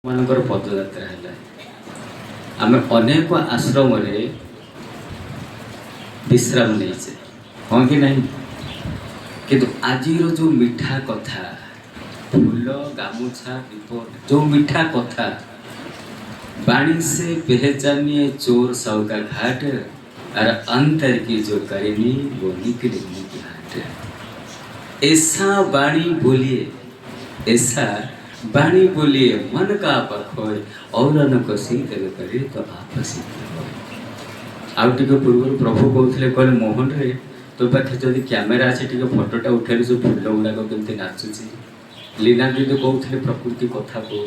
मानकर पदयात्रा है आम अनेक आश्रम विश्राम नहीं हाँ कि नहीं कि आज जो मीठा कथा फूल गामुछा विपद जो मीठा कथा बाणी से पहचानिए चोर सौका घाट और अंतर की जो करेनी वो निकले मुझे हाट। ऐसा बाणी बोलिए ऐसा बाणी बोलिए मन का पखोय और को शीतल करे तो आप शीतल हो। आउ टे पूर्व प्रभु कहते कहले मोहन रे तो पाखे जदि कैमेरा अच्छे टे फोटोटा उठेल जो फूल गुड़ाक केमती नाचुची। लीना दीदी कहते प्रकृति कथा कहूँ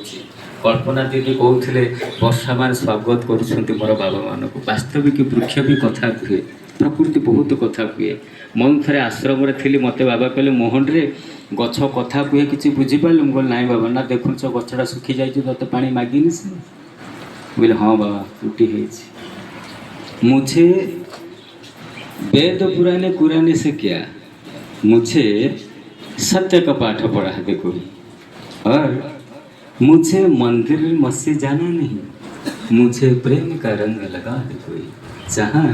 कल्पना दीदी कहते वर्षा मान स्वागत कर मोर बाबा मान को वास्तविक वृक्ष भी कथा कहे प्रकृति बहुत कथा कहे। मन थे आश्रम थी मत बाबा कहले मोहन रे गछ कथा कहे कि बुझीपार मुझे ना बाबा ना देखु गछटा सुखी जाए तो पानी मागिनी से बोले हाँ बाबा उठी है। मुझे वेद पुराने कुराने से क्या मुझे सत्य का पाठ पढ़ा देखो और मुझे मंदिर मस्जिद जाना नहीं मुझे प्रेम का रंग लगा देखो। जहाँ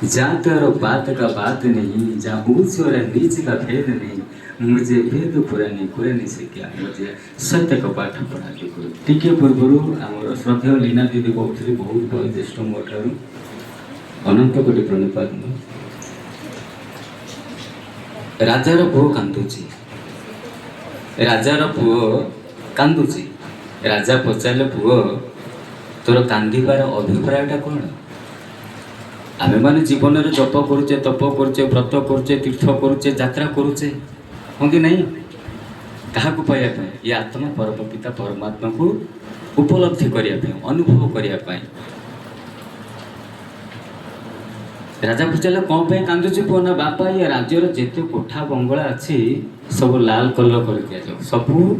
जात और बात का बात नहीं जहाँ ऊंच और नीच का भेद नहीं मुझे वेद पुरानी कुरानी से क्या मुझे सत्य का पाठ पढ़ा देखो। टिके पूर्व आम श्रद्धेय लीना दीदी कहते बहुत वयोज्येष्ठ मो ठार अनंत कोटि प्रणिपात। राजार पुओ कांदुची राजार पुओ कांदुची राजा पचारे पुओ तोर कांदिबार अभिप्रायटा कौन। आमे माने जीवन में जप करुचे तप करुचे व्रत करुचे तीर्थ करुचे यात्रा करुचे हाँ कि नहीं क्या पाइबा ये आत्मा परम पिता परमात्मा को उपलब्धि करने अनुभव करने। राजा पचारे कौन पे कांदुची पुओ ना बापा ये राज्यर जिते कोठा बंगला अच्छी सब लाल कलर कर दिया सबू